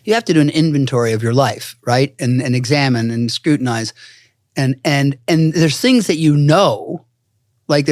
you have to do an inventory of your life, right? And examine and scrutinize. And there's things that like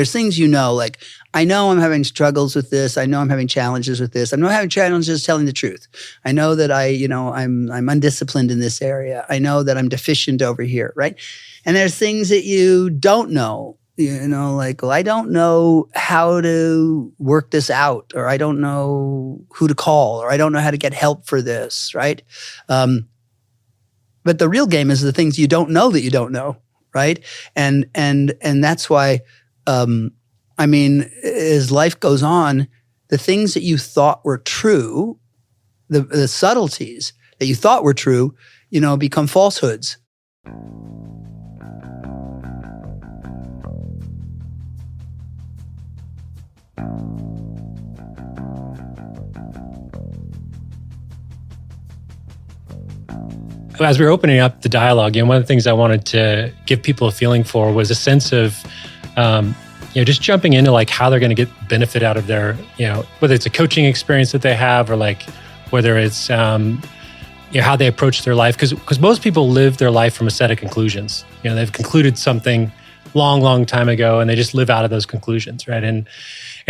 I know I'm having struggles with this. I know I'm having challenges with this. I know I'm having challenges telling the truth. I know that I'm undisciplined in this area. I know that I'm deficient over here, right? And there's things that you don't know, like, well, I don't know how to work this out, or I don't know who to call, or I don't know how to get help for this, right? But the real game is the things you don't know that you don't know, right? And that's why, as life goes on, the things that you thought were true, the subtleties that you thought were true, become falsehoods. As we were opening up the dialogue, one of the things I wanted to give people a feeling for was a sense of, just jumping into like how they're going to get benefit out of their, whether it's a coaching experience that they have, or like whether it's, how they approach their life. Because most people live their life from a set of conclusions. They've concluded something long time ago, and they just live out of those conclusions, right? And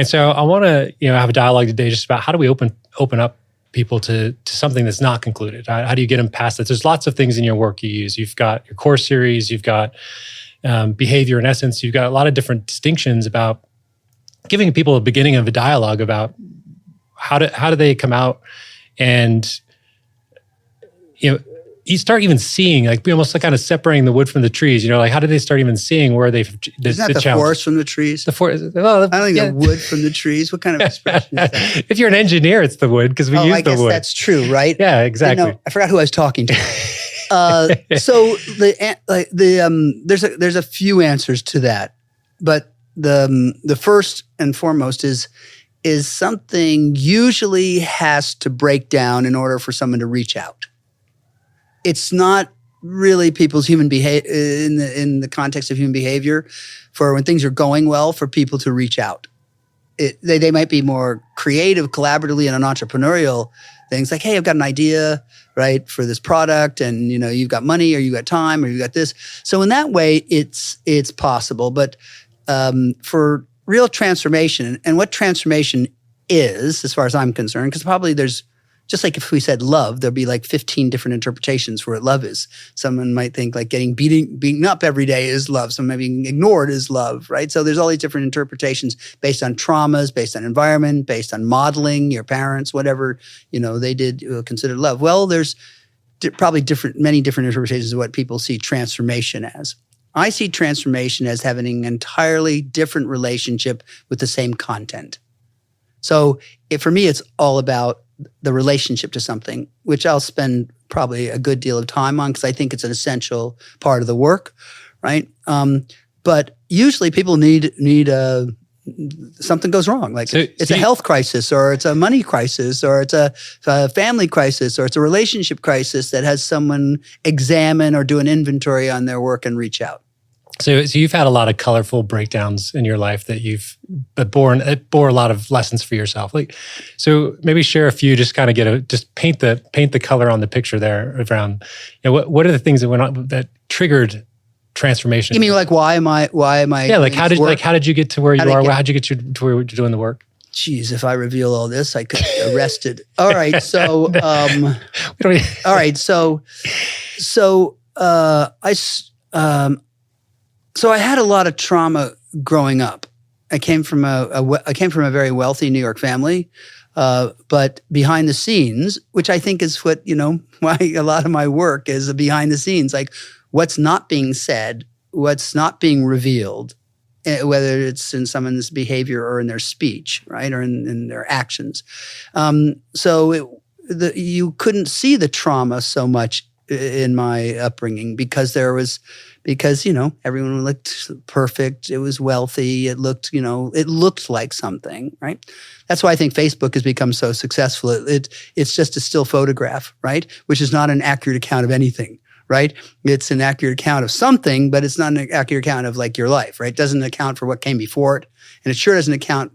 so I want to, have a dialogue today just about how do we open up people to something that's not concluded. How do you get them past that? There's lots of things in your work you use. You've got your core series, you've got behavior and essence, you've got a lot of different distinctions about giving people a beginning of a dialogue about how do they come out and, you start even seeing, like, almost like kind of separating the wood from the trees. Like, how do they start even seeing where they've Isn't that the forest from the trees? The forest. Well, I don't think the wood from the trees. What kind of expression is that? If you're an engineer, it's the wood, because we use the wood. I guess that's true, right? Yeah, exactly. I forgot who I was talking to. So there's a few answers to that, but the first and foremost is something usually has to break down in order for someone to reach out. It's not really people's human behavior in the context of human behavior for when things are going well for people to reach out. They might be more creative, collaboratively, and an entrepreneurial things like, hey, I've got an idea, right, for this product, and you've got money, or you've got time, or you've got this. So in that way, it's possible. But for real transformation, and what transformation is, as far as I'm concerned, because probably there's, just like if we said love, there'll be like 15 different interpretations for what love is. Someone might think like getting beaten up every day is love. Some maybe being ignored is love, right? So there's all these different interpretations based on traumas, based on environment, based on modeling, your parents, whatever, they did consider love. Well, there's probably many different interpretations of what people see transformation as. I see transformation as having an entirely different relationship with the same content. So for me, it's all about the relationship to something, which I'll spend probably a good deal of time on because I think it's an essential part of the work, right? But usually people need something goes wrong. Like it's a health crisis, or it's a money crisis, or it's a family crisis, or it's a relationship crisis that has someone examine or do an inventory on their work and reach out. So you've had a lot of colorful breakdowns in your life that bore a lot of lessons for yourself. Like, so maybe share a few, just kind of just paint the color on the picture there around, what are the things that went on that triggered transformation? You mean like why am I? Yeah, like how did you get to where you are? How'd you get to where you're doing the work? Geez, if I reveal all this, I could get arrested. All right, so So I had a lot of trauma growing up. I came from a very wealthy New York family, but behind the scenes, which I think is what why a lot of my work is behind the scenes, like what's not being said, what's not being revealed, whether it's in someone's behavior or in their speech, right, or in their actions. You couldn't see the trauma so much in my upbringing because everyone looked perfect. It was wealthy. It looked like something, right? That's why I think Facebook has become so successful. It's just a still photograph, right? Which is not an accurate account of anything, right? It's an accurate account of something, but it's not an accurate account of like your life, right? It doesn't account for what came before it. And it sure doesn't account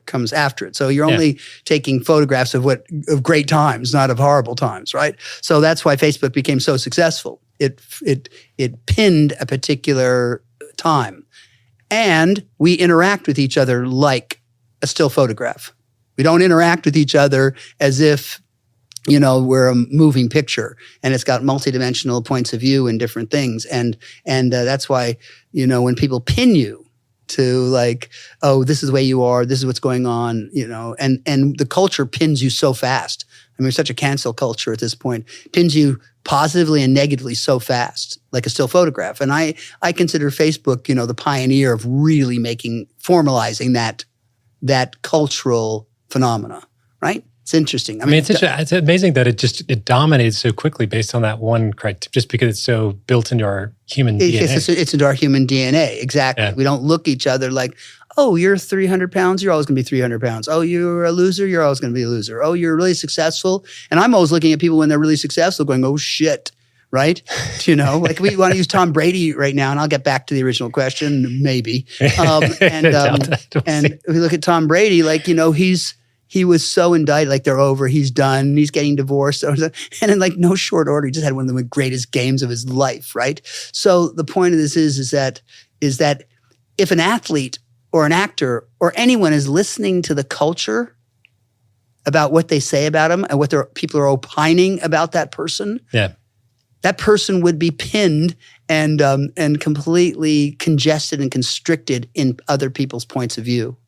comes after it. So you're Yeah. only taking photographs of great times, not of horrible times, right? So that's why Facebook became so successful. It pinned a particular time, and we interact with each other like a still photograph. We don't interact with each other as if we're a moving picture, and it's got multidimensional points of view and different things, and that's why when people pin you to like, oh, this is the way you are, this is what's going on, and the culture pins you so fast. I mean, we're such a cancel culture at this point, pins you positively and negatively so fast, like a still photograph. And I consider Facebook, the pioneer of really formalizing that cultural phenomena, right? It's interesting. I mean, it's amazing that it dominates so quickly based on that one criteria, just because it's so built into our human DNA. It's into our human DNA, exactly. Yeah. We don't look each other like, oh, you're 300 pounds, you're always going to be 300 pounds. Oh, you're a loser, you're always going to be a loser. Oh, you're really successful. And I'm always looking at people when they're really successful going, oh, shit, right? Like we want to use Tom Brady right now, and I'll get back to the original question, maybe. And we look at Tom Brady, like, he was so indicted, like they're over, he's done, he's getting divorced. And in like no short order, he just had one of the greatest games of his life, right? So the point of this is that if an athlete or an actor or anyone is listening to the culture about what they say about him and what people are opining about that person, that person would be pinned and completely congested and constricted in other people's points of view,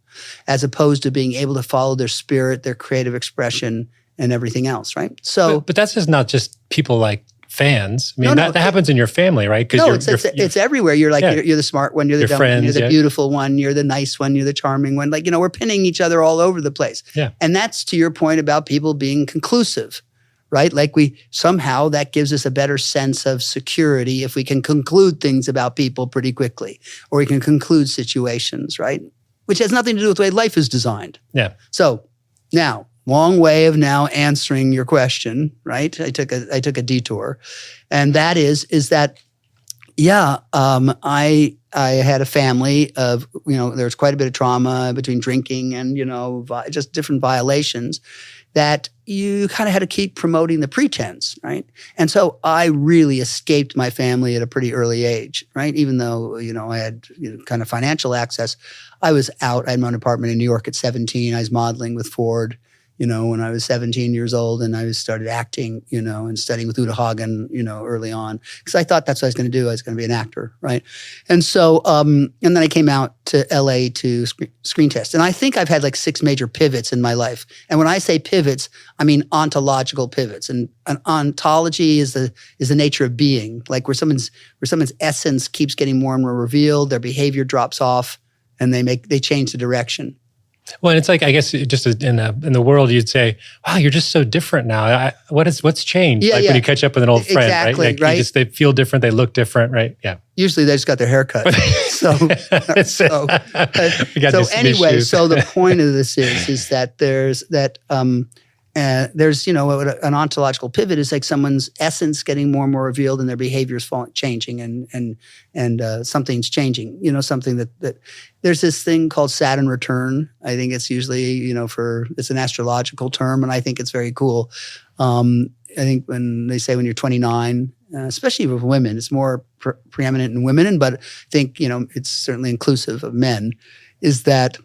as opposed to being able to follow their spirit, their creative expression, and everything else, right? So, but that's just not just people like fans. I mean, that happens in your family, right? It's everywhere. You're like, you're the smart one, you're the dumb one, you're the beautiful one, you're the nice one, you're the charming one. Like, we're pinning each other all over the place. Yeah. And that's to your point about people being conclusive, right? Like somehow that gives us a better sense of security if we can conclude things about people pretty quickly, or we can conclude situations, right? Which has nothing to do with the way life is designed. Yeah. So now, long way of now answering your question, right? I took a detour, and that is that, I had a family of, there was quite a bit of trauma between drinking and, just different violations that you kind of had to keep promoting the pretense, right? And so I really escaped my family at a pretty early age, right? Even though, I had kind of financial access, I was out. I had my own apartment in New York at 17. I was modeling with Ford, when I was 17 years old, and I started acting, and studying with Uta Hagen, early on, because I thought that's what I was going to do. I was going to be an actor, right? And so, and then I came out to LA to screen test. And I think I've had like 6 major pivots in my life. And when I say pivots, I mean ontological pivots. And an ontology is the nature of being, like where someone's essence keeps getting more and more revealed, their behavior drops off, and they change the direction. Well, and it's like, I guess, just in the world, you'd say, "Wow, you're just so different now. What's changed?" When you catch up with an old friend, exactly, right? Like, they feel different, they look different, right? Yeah. Usually, they just got their hair cut. So anyway, so the point of this is that there's an ontological pivot is like someone's essence getting more and more revealed and their behaviors changing and something's changing. Something that there's this thing called Saturn return. I think it's usually it's an astrological term, and I think it's very cool. I think when they say when you're 29, especially with women, it's more preeminent in women, but I think it's certainly inclusive of men. Is that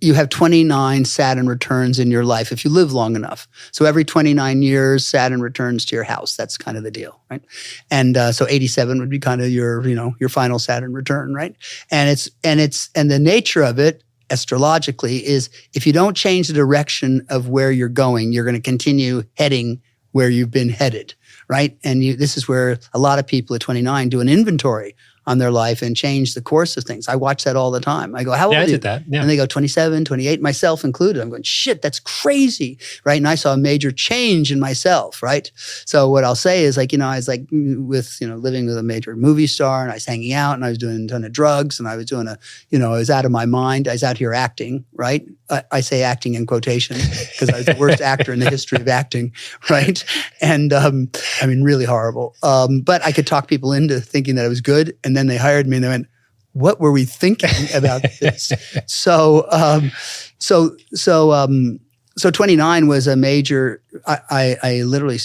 you have 29 Saturn returns in your life if you live long enough. So every 29 years, Saturn returns to your house. That's kind of the deal, right? And so 87 would be kind of your final Saturn return, right? And the nature of it astrologically is if you don't change the direction of where you're going, you're going to continue heading where you've been headed, right? And this is where a lot of people at 29 do an inventory on their life and change the course of things. I watch that all the time. I go, how old are you? I did that. Yeah. And they go 27, 28, myself included. I'm going, shit, that's crazy, right? And I saw a major change in myself, right? So what I'll say is I was like living with a major movie star, and I was hanging out, and I was doing a ton of drugs, and I was doing I was out of my mind. I was out here acting, right? I say acting in quotation because I was the worst actor in the history of acting, right? And really horrible. But I could talk people into thinking that I was good, and then they hired me and they went, what were we thinking about this? So 29 was a major, I literally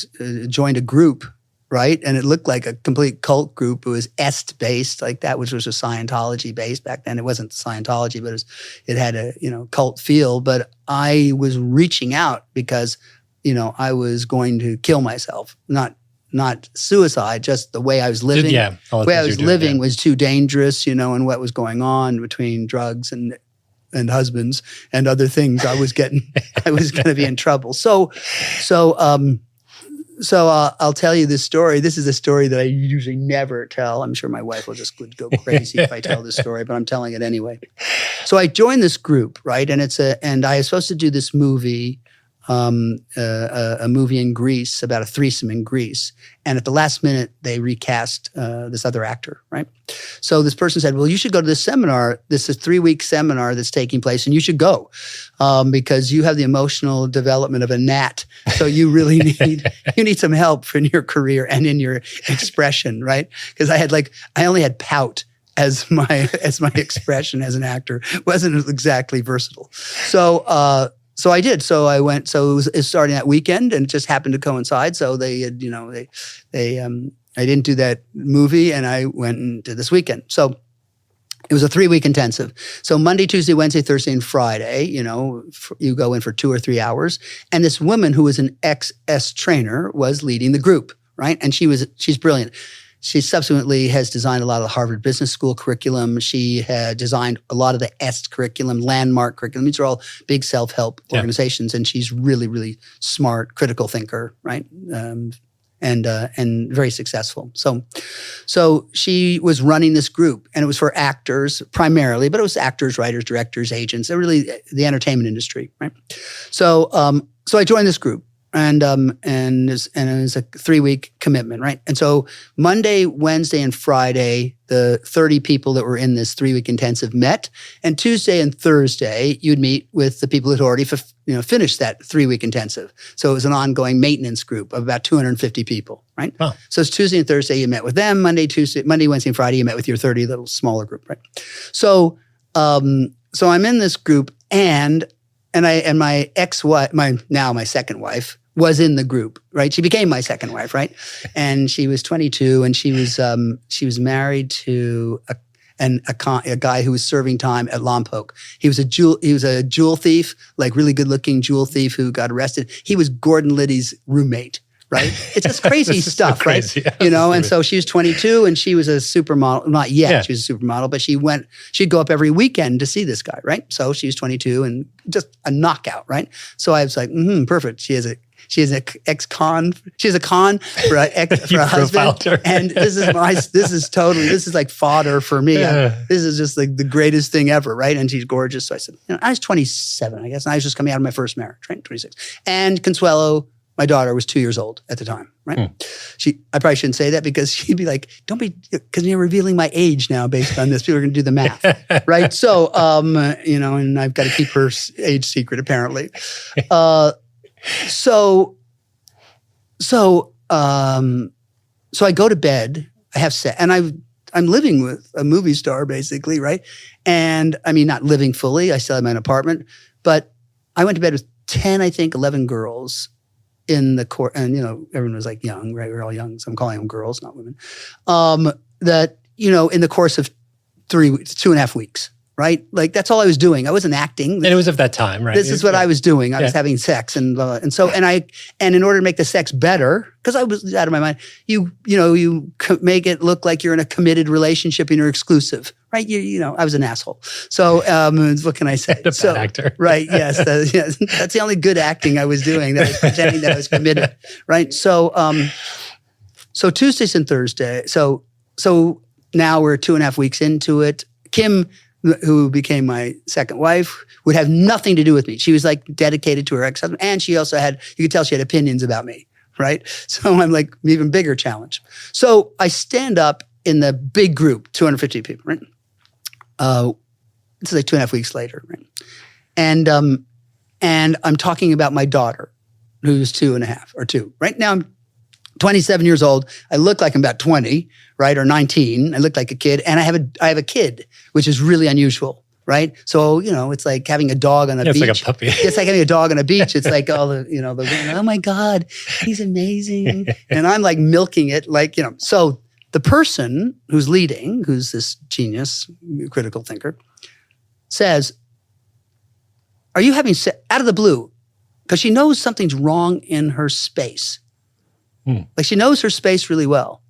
joined a group, right? And it looked like a complete cult group. It was Est-based, like that, which was a Scientology-based. Back then it wasn't Scientology, but it had a, cult feel. But I was reaching out because, I was going to kill myself, not suicide, just the way I was living. Yeah, the way I was living was too dangerous, and what was going on between drugs and husbands and other things. I was going to be in trouble. So I'll tell you this story. This is a story that I usually never tell. I'm sure my wife will just go crazy if I tell this story, but I'm telling it anyway. So I joined this group, right? And I was supposed to do this movie, a movie in Greece about a threesome in Greece. And at the last minute, they recast this other actor, right? So this person said, well, you should go to this seminar. This is a 3-week seminar that's taking place, and you should go because you have the emotional development of a gnat. So you really need some help in your career and in your expression, right? Because I only had pout as my expression as an actor. Wasn't exactly versatile. So I did. So I went. So it was starting that weekend, and it just happened to coincide. So they had, I didn't do that movie, and I went and did this weekend. So it was a 3-week intensive. So Monday, Tuesday, Wednesday, Thursday, and Friday, you go in for 2 or 3 hours. And this woman who was an ex-S trainer was leading the group, right? And she's brilliant. She subsequently has designed a lot of the Harvard Business School curriculum. She had designed a lot of the EST curriculum, landmark curriculum. These are all big self-help organizations, and she's really, really smart, critical thinker, right? And very successful. So she was running this group, and it was for actors primarily, but it was actors, writers, directors, agents, really the entertainment industry, right? So I joined this group. And it was a 3-week commitment, right? And so Monday, Wednesday, and Friday, the 30 people that were in this 3-week intensive met. And Tuesday and Thursday, you'd meet with the people who'd already finished that 3-week intensive. So it was an ongoing maintenance group of about 250 people, right? Huh. So it's Tuesday and Thursday, you met with them. Monday, Wednesday, and Friday, you met with your 30 little smaller group, right? So I'm in this group, and my ex-wife, my second wife, was in the group, right? She became my second wife, right? And she was 22, and she was married to a guy who was serving time at Lompoc. He was a jewel thief, like really good looking jewel thief who got arrested. He was Gordon Liddy's roommate, right? It's just crazy stuff, so crazy, right? Yeah, and so she was 22, and she was a supermodel. Not yet, yeah. She was a supermodel, but she'd go up every weekend to see this guy, right? So she was 22 and just a knockout, right? So I was like, perfect. She has a con for a husband, her. And this is like fodder for me. This is just like the greatest thing ever, right? And she's gorgeous. So I said, I was 27, I guess, and I was just coming out of my first marriage, right? 26, and Consuelo, my daughter, was 2 years old at the time, right? I probably shouldn't say that because she'd be like, don't be, because you're revealing my age now based on this. People are going to do the math, right? So, and I've got to keep her age secret apparently. So I go to bed, I have sex, and I'm living with a movie star basically, right? And I mean, not living fully, I still have my apartment, but I went to bed with 11 girls in the court, and everyone was like young, right? We're all young, so I'm calling them girls, not women. That, in the course of 2.5 weeks. Right? Like that's all I was doing. I wasn't acting. And it was of that time, right? This is what I was doing. I was having sex and in order to make the sex better, because I was out of my mind, you make it look like you're in a committed relationship and you're exclusive, right? I was an asshole. So what can I say? A bad actor. Right, yes. That's the only good acting I was doing, that I was pretending that I was committed, right? So Tuesdays and Thursday. So now we're 2.5 weeks into it. Kim, who became my second wife, would have nothing to do with me. She was like dedicated to her ex-husband, and she also you could tell she had opinions about me, right? So I'm like, even bigger challenge. So I stand up in the big group, 250 people, right? This is like 2.5 weeks later, right? And I'm talking about my daughter, who's 2.5 or 2. Right now I'm 27 years old. I look like I'm about 20, right? Or 19. I look like a kid. And I have a kid, which is really unusual, right? So, it's like having a dog on a beach. It's like a puppy. It's like having a dog on a beach. It's like all the, oh my God, he's amazing. And I'm like milking it So the person who's leading, who's this genius, critical thinker, says, are you having out of the blue? Because she knows something's wrong in her space. Like she knows her space really well.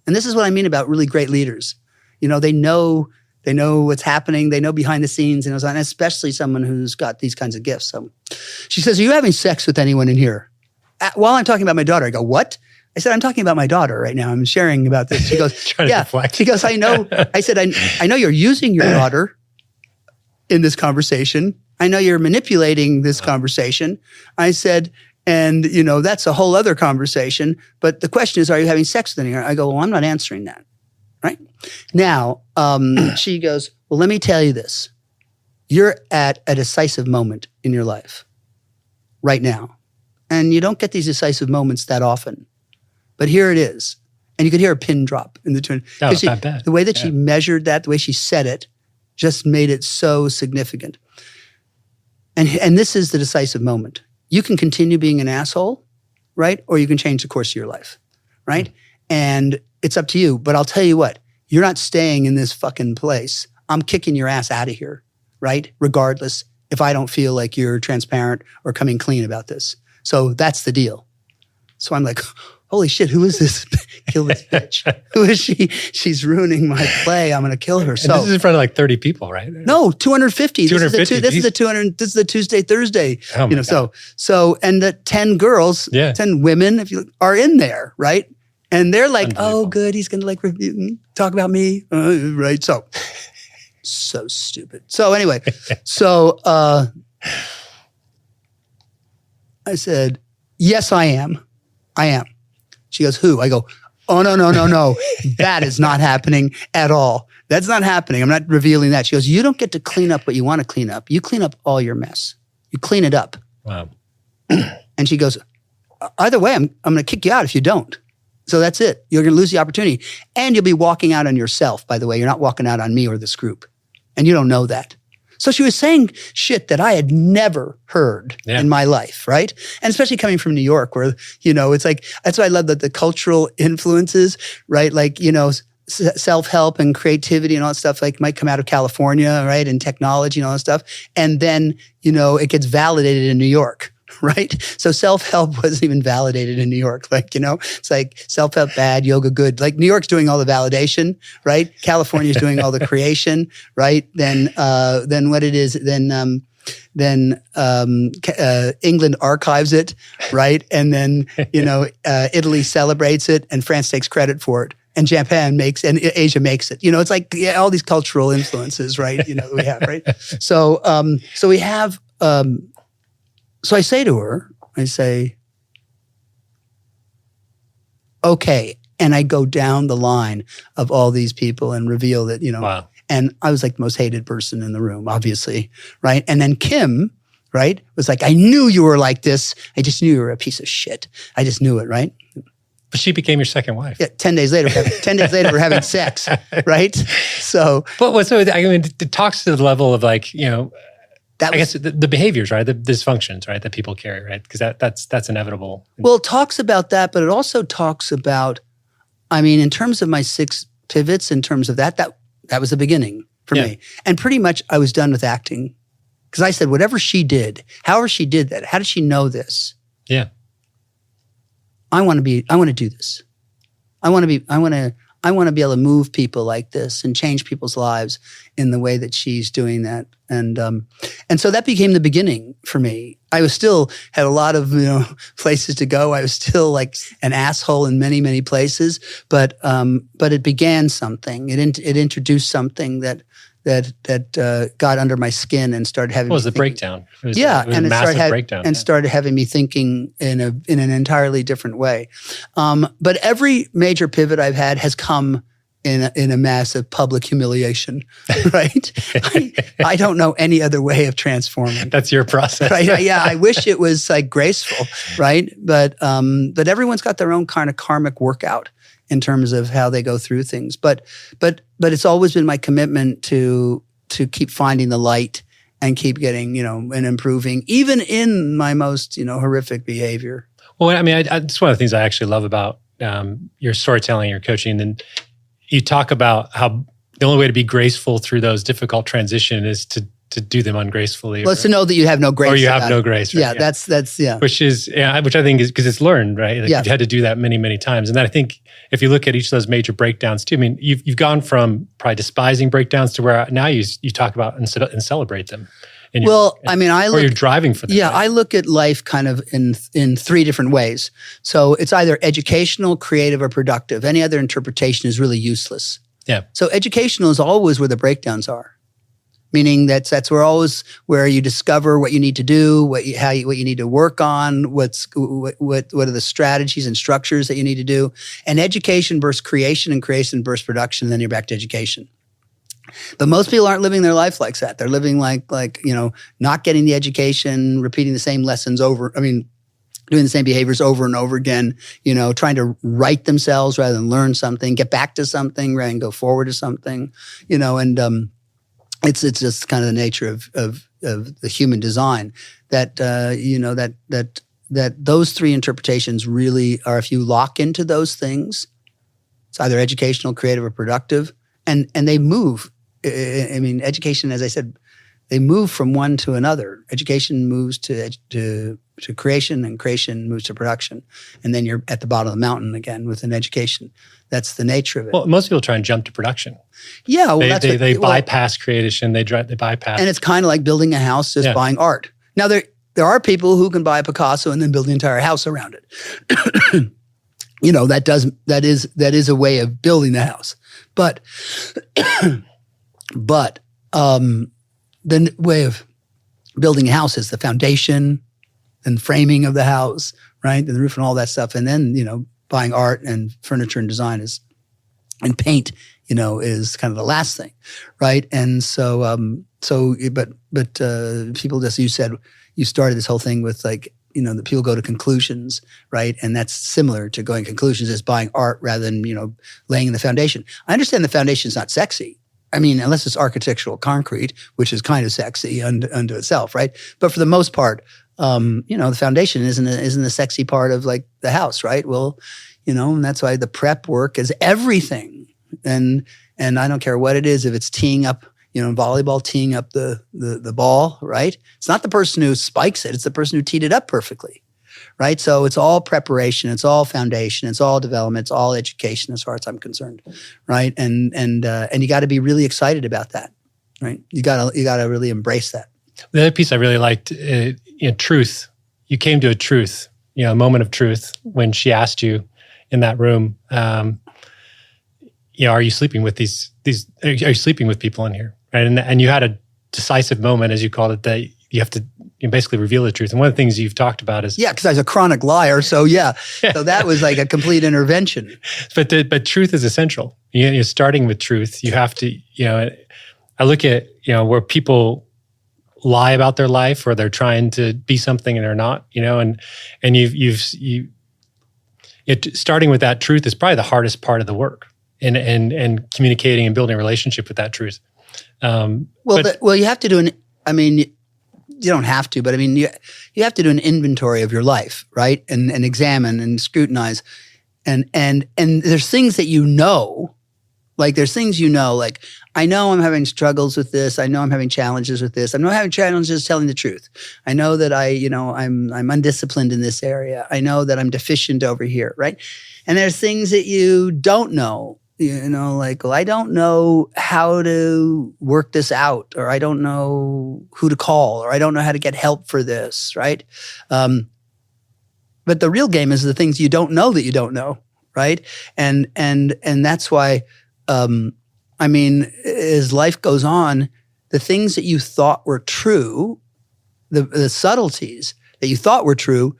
And this is what I mean about really great leaders. They know what's happening. They know behind the scenes, and especially someone who's got these kinds of gifts. So she says, are you having sex with anyone in here? While I'm talking about my daughter, I go, what? I said, I'm talking about my daughter right now. I'm sharing about this. She goes, yeah. She goes, I know. I said, I know you're using your daughter in this conversation. I know you're manipulating this conversation. I said, and, that's a whole other conversation. But the question is, are you having sex with anyone? I go, well, I'm not answering that. Right? Now, she goes, well, let me tell you this. You're at a decisive moment in your life right now. And you don't get these decisive moments that often. But here it is. And you could hear a pin drop in the tune. Oh, it's not bad. The way that she measured that, the way she said it, just made it so significant. And this is the decisive moment. You can continue being an asshole, right? Or you can change the course of your life, right? And it's up to you. But I'll tell you what, you're not staying in this fucking place. I'm kicking your ass out of here, right? Regardless, if I don't feel like you're transparent or coming clean about this. So that's the deal. So I'm like, holy shit, who is this? Kill this bitch. Who is she? She's ruining my play. I'm going to kill her. And this is in front of like 30 people, right? No, 250. 250. This is the Tuesday, Thursday. Oh my God. So, and the 10 girls, 10 women, are in there, right? And they're like, oh, good. He's going to talk about me. Right. So stupid. So anyway, I said, yes, I am. She goes, who? I go, oh, no. That is not happening at all. That's not happening. I'm not revealing that. She goes, you don't get to clean up what you want to clean up. You clean up all your mess. You clean it up. Wow. And she goes, either way, I'm going to kick you out if you don't. So that's it. You're going to lose the opportunity. And you'll be walking out on yourself, by the way. You're not walking out on me or this group. And you don't know that. So she was saying shit that I had never heard in my life, right? And especially coming from New York where, it's like, that's why I love the cultural influences, right? Like, self-help and creativity and all that stuff like might come out of California, right? And technology and all that stuff. And then, it gets validated in New York. Right? So self-help wasn't even validated in New York. Like, it's like self-help bad, yoga good. Like New York's doing all the validation, right? California's doing all the creation, right? Then what it is, then England archives it, right? And then, Italy celebrates it and France takes credit for it. And Japan makes, and Asia makes it. It's like all these cultural influences, right? That we have, right? So we have, so I say to her, okay. And I go down the line of all these people and reveal that, wow. And I was like the most hated person in the room, obviously, right? And then Kim, right, was like, I knew you were like this. I just knew you were a piece of shit. I just knew it, right? But she became your second wife. Yeah, 10 days later, we're having sex, right? So. It talks to the level of like, I guess the behaviors, right? The dysfunctions, right? That people carry, right? Because that's inevitable. Well, it talks about that, but it also talks about, in terms of my 6 pivots, in terms of that was the beginning for me. And pretty much I was done with acting. Because I said, whatever she did, however she did that, how did she know this? Yeah. I want to do this. I want to be able to move people like this and change people's lives in the way that she's doing that. And so that became the beginning for me. I was still had a lot of, places to go. I was still like an asshole in many, many places, but it began something. It introduced something that got under my skin and started having. What was the breakdown? It was and a massive breakdown. And started having me thinking in an entirely different way. But every major pivot I've had has come in a massive public humiliation, right? I don't know any other way of transforming. That's your process. Right? Yeah, I wish it was like graceful, right? But everyone's got their own kind of karmic workout in terms of how they go through things. But it's always been my commitment to keep finding the light and keep getting, and improving, even in my most, horrific behavior. Well, I mean, it's one of the things I actually love about your storytelling, your coaching, and you talk about how the only way to be graceful through those difficult transitions is to do them ungracefully. Well, it's to know that you have no grace. Or you have no grace. Right? Yeah, that's yeah. Which I think is because it's learned, right? Like you've had to do that many, many times. And then I think if you look at each of those major breakdowns too, I mean, you've gone from probably despising breakdowns to where now you talk about and celebrate them. You're driving for them. Yeah, right? I look at life kind of in three different ways. So it's either educational, creative, or productive. Any other interpretation is really useless. Yeah. So educational is always where the breakdowns are, meaning that's where you discover what you need to do, what you need to work on, what are the strategies and structures that you need to do. And education versus creation, and creation versus production. And then you're back to education. But most people aren't living their life like that. They're living like not getting the education, repeating the same lessons doing the same behaviors over and over again, trying to right themselves rather than learn something, get back to something rather than go forward to something, and it's just kind of the nature of the human design that that those three interpretations really are, if you lock into those things, it's either educational, creative, or productive, and they move. I mean, education, as I said, they move from one to another. Education moves to creation, and creation moves to production. And then you're at the bottom of the mountain again with an education. That's the nature of it. Well, most people try and jump to production. Yeah. Well, they bypass creation. They bypass. And it's kind of like building a house, just buying art. Now, there are people who can buy a Picasso and then build the entire house around it. That is a way of building the house. But the way of building a house is the foundation and framing of the house, right? And the roof and all that stuff. And then, buying art and furniture and design and paint, is kind of the last thing, right? And but people just, you said, you started this whole thing with that people go to conclusions, right? And that's similar to going conclusions as buying art rather than, laying in the foundation. I understand the foundation is not sexy. I mean, unless it's architectural concrete, which is kind of sexy unto itself, right? But for the most part, the foundation isn't the sexy part of like the house, right? Well, and that's why the prep work is everything. And I don't care what it is, if it's teeing up, volleyball, teeing up the ball, right? It's not the person who spikes it, it's the person who teed it up perfectly, right? So it's all preparation, it's all foundation, it's all development, it's all education as far as I'm concerned, right? And you got to be really excited about that, right? You got to really embrace that. The other piece I really liked, truth. You came to a truth, a moment of truth when she asked you in that room, are you sleeping with are you sleeping with people in here? Right. And you had a decisive moment, as you called it, that you have to basically reveal the truth. And one of the things you've talked about is... Yeah, because I was a chronic liar. So yeah. So that was like a complete intervention. But truth is essential. You're starting with truth. You have to, I look at, where people lie about their life or they're trying to be something and they're not, and starting with that truth is probably the hardest part of the work and communicating and building a relationship with that truth. You have to do you don't have to, but you have to do an inventory of your life, right? And examine and scrutinize. And there's things that like I know I'm having struggles with this. I know I'm having challenges with this. I know I'm having challenges telling the truth. I know that I'm undisciplined in this area. I know that I'm deficient over here, right? And there's things that you don't know. I don't know how to work this out, or I don't know who to call, or I don't know how to get help for this, right? But the real game is the things you don't know that you don't know, right? And that's why, as life goes on, the things that you thought were true, the subtleties that you thought were true,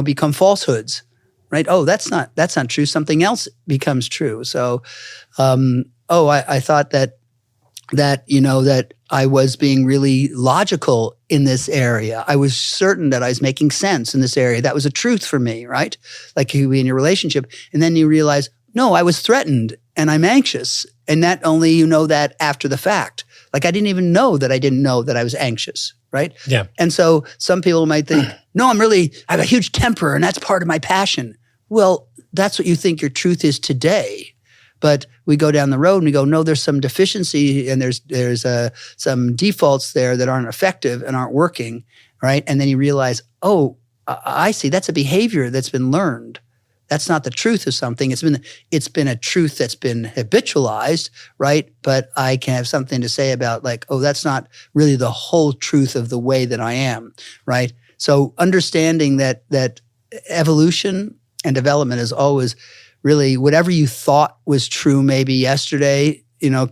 become falsehoods. right? Oh, that's not true. Something else becomes true. So, I thought that that I was being really logical in this area. I was certain that I was making sense in this area. That was a truth for me, right? Like you be in your relationship, and then you realize, no, I was threatened and I'm anxious, and that only you know that after the fact. Like I didn't even know that I didn't know that I was anxious, right? Yeah. And so some people might think, no, I have a huge temper and that's part of my passion. Well, that's what you think your truth is today. But we go down the road and we go, no, there's some deficiency and there's some defaults there that aren't effective and aren't working, right? And then you realize, oh, I see, that's a behavior that's been learned. That's not the truth of something. It's been a truth that's been habitualized, right? But I can have something to say about like, oh, that's not really the whole truth of the way that I am, right? So understanding that evolution and development is always really whatever you thought was true maybe yesterday,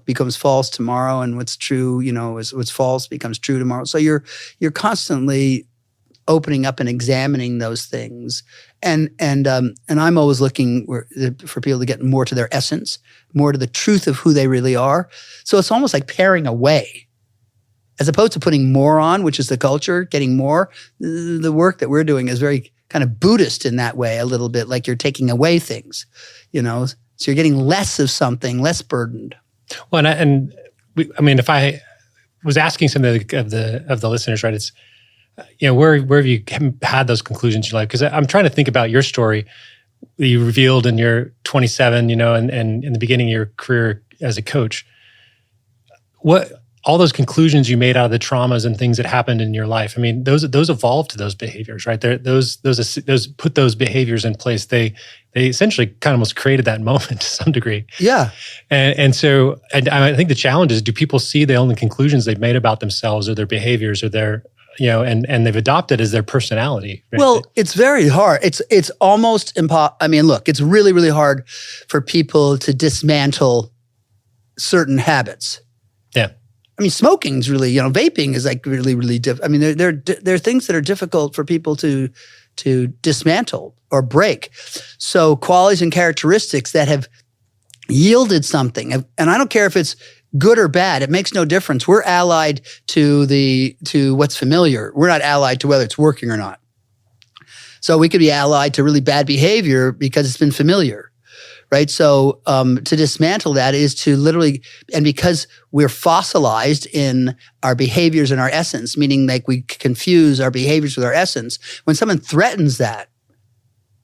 becomes false tomorrow, and what's true, what's false becomes true tomorrow. So you're constantly opening up and examining those things, and I'm always looking for people to get more to their essence, more to the truth of who they really are. So it's almost like paring away, as opposed to putting more on, which is the culture, getting more. The work that we're doing is very kind of Buddhist in that way, a little bit, like you're taking away things, so you're getting less of something, less burdened. Well, if I was asking some of the listeners, right, it's, where have you had those conclusions in your life? Because I'm trying to think about your story that you revealed in your 27, and in the beginning of your career as a coach. What all those conclusions you made out of the traumas and things that happened in your life, I mean, those evolved to those behaviors, right? Those put those behaviors in place. They essentially kind of almost created that moment to some degree. Yeah. And so I think the challenge is, do people see the only conclusions they've made about themselves or their behaviors or their, and they've adopted as their personality? Right? Well, it's very hard. It's almost impossible. I mean, look, it's really, really hard for people to dismantle certain habits. Yeah. I mean, smoking is really, vaping is like really, really difficult. I mean, there are things that are difficult for people to dismantle or break. So qualities and characteristics that have yielded something, and I don't care if it's good or bad, it makes no difference. We're allied to what's familiar. We're not allied to whether it's working or not. So we could be allied to really bad behavior because it's been familiar. Right. So to dismantle that is to literally, and because we're fossilized in our behaviors and our essence, meaning like we confuse our behaviors with our essence, when someone threatens that,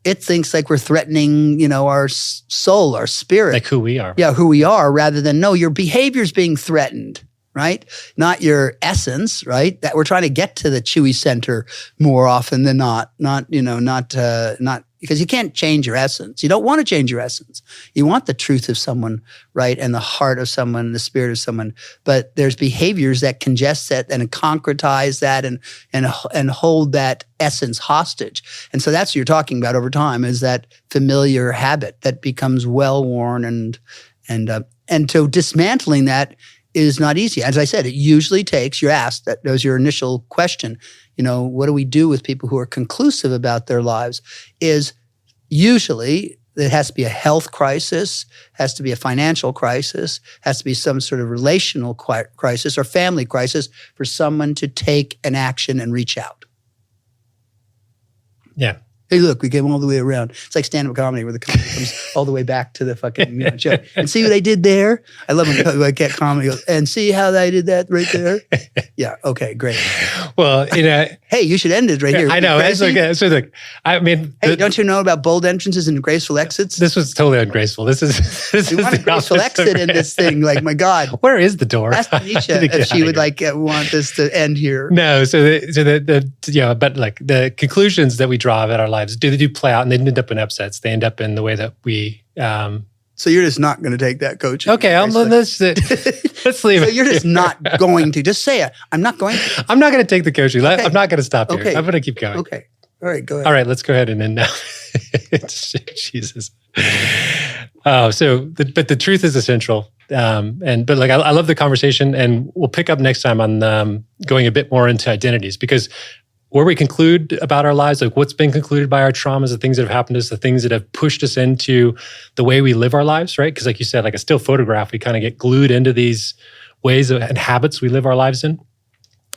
it thinks like we're threatening, our soul, our spirit. Like who we are. Yeah, who we are, rather than, no, your behavior's being threatened, right? Not your essence, right? That we're trying to get to the Chewy center more often than not because you can't change your essence. You don't want to change your essence. You want the truth of someone, right? And the heart of someone, the spirit of someone. But there's behaviors that congest that and concretize that and hold that essence hostage. And so that's what you're talking about over time, is that familiar habit that becomes well-worn and so dismantling that is not easy. As I said, it usually takes, you asked, that was your initial question, what do we do with people who are conclusive about their lives, is usually it has to be a health crisis, has to be a financial crisis, has to be some sort of relational crisis or family crisis for someone to take an action and reach out. Yeah. Hey, look, we came all the way around. It's like stand-up comedy where the comedy comes all the way back to the fucking show. And see what I did there? I love when I get comedy goes, and see how I did that right there? Yeah, okay, great. Well, hey, you should end it right here. I know. So look, I mean. Hey, don't you know about bold entrances and graceful exits? This was totally ungraceful. This We want a graceful exit in this thing. Like, my God. Where is the door? Ask Tanisha if she would want this to end here. No, but like the conclusions that we draw out of our lives, they do play out, and they end up in upsets. They end up in the way that we. So you're just not going to take that coaching. Okay, let's leave it. So you're just not going to. Just say it. I'm not going to. I'm not going to take the coaching. Okay. I'm not going to stop here. Okay. I'm going to keep going. Okay. All right, go ahead. All right, let's go ahead and end now. Jesus. But the truth is essential. But I love the conversation, and we'll pick up next time on going a bit more into identities, because where we conclude about our lives, like what's been concluded by our traumas, the things that have happened to us, the things that have pushed us into the way we live our lives, right? Because like you said, like a still photograph, we kind of get glued into these ways and habits we live our lives in.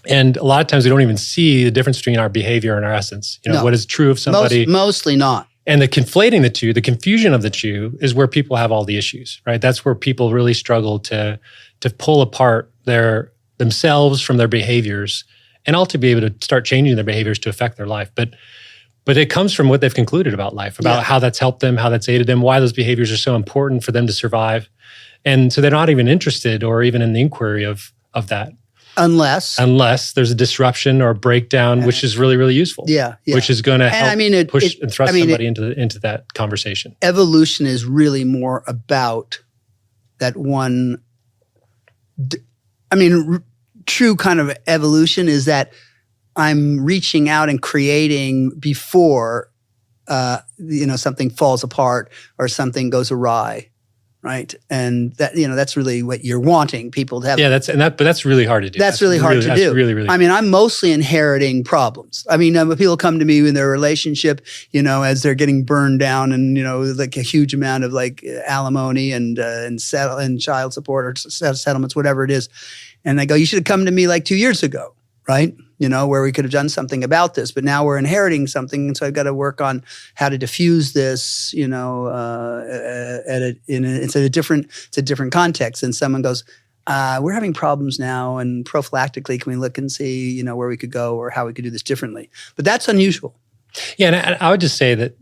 And a lot of times we don't even see the difference between our behavior and our essence. You know, what is true of somebody. Mostly not. And the conflating the two, the confusion of the two is where people have all the issues, right? That's where people really struggle to pull apart themselves from their behaviors and all to be able to start changing their behaviors to affect their life. But it comes from what they've concluded about life, about how that's helped them, how that's aided them, why those behaviors are so important for them to survive. And so they're not even interested or even in the inquiry of that. Unless there's a disruption or a breakdown, which is really, really useful. Yeah. Which is going to help push and thrust somebody into that conversation. Evolution is really more about that one. True kind of evolution is that I'm reaching out and creating before, something falls apart or something goes awry. Right. And that, that's really what you're wanting people to have. Yeah, but that's really hard to do. That's really hard to do. That's really, really I mean, I'm mostly inheriting problems. I mean, when people come to me in their relationship, as they're getting burned down and, like a huge amount of like alimony and child support or settlements, whatever it is. And they go, you should have come to me like 2 years ago. Right. Where we could have done something about this, but now we're inheriting something. And so I've got to work on how to diffuse this, it's a different context. And someone goes, we're having problems now. And prophylactically, can we look and see, where we could go or how we could do this differently? But that's unusual. Yeah. And I would just say that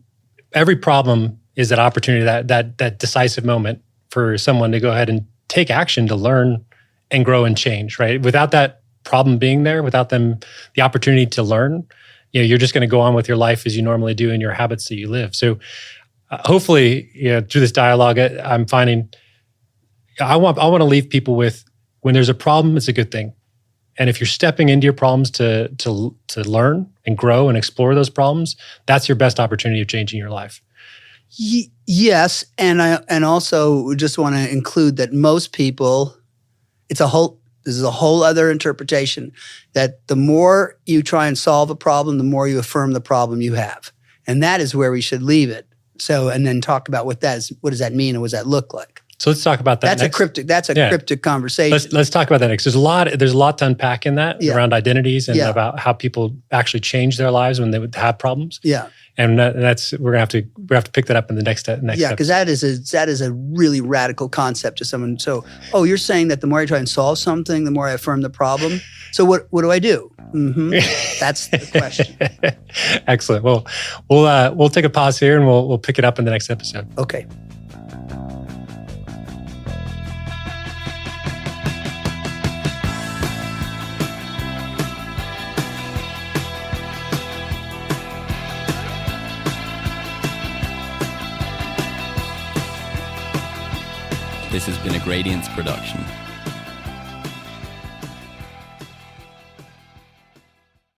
every problem is that opportunity, that decisive moment for someone to go ahead and take action to learn and grow and change, right? Without that problem being there, without them, the opportunity to learn, you're just going to go on with your life as you normally do in your habits that you live. So hopefully, through this dialogue, I'm finding I want to leave people with, when there's a problem, it's a good thing. And if you're stepping into your problems to learn and grow and explore those problems, that's your best opportunity of changing your life. Yes, and I also just want to include that most people, this is a whole other interpretation, that the more you try and solve a problem, the more you affirm the problem you have. And that is where we should leave it. So, and then talk about what does that mean and what does that look like? So let's talk about that. That's a cryptic conversation. Let's talk about that next. There's a lot to unpack in that around identities and about how people actually change their lives when they would have problems. Yeah. And we're gonna have to pick that up in the next Yeah, because that is a really radical concept to someone. So, you're saying that the more I try and solve something, the more I affirm the problem. So what do I do? Mm-hmm. That's the question. Excellent. Well, we'll take a pause here and we'll pick it up in the next episode. Okay. This has been a Gradients production.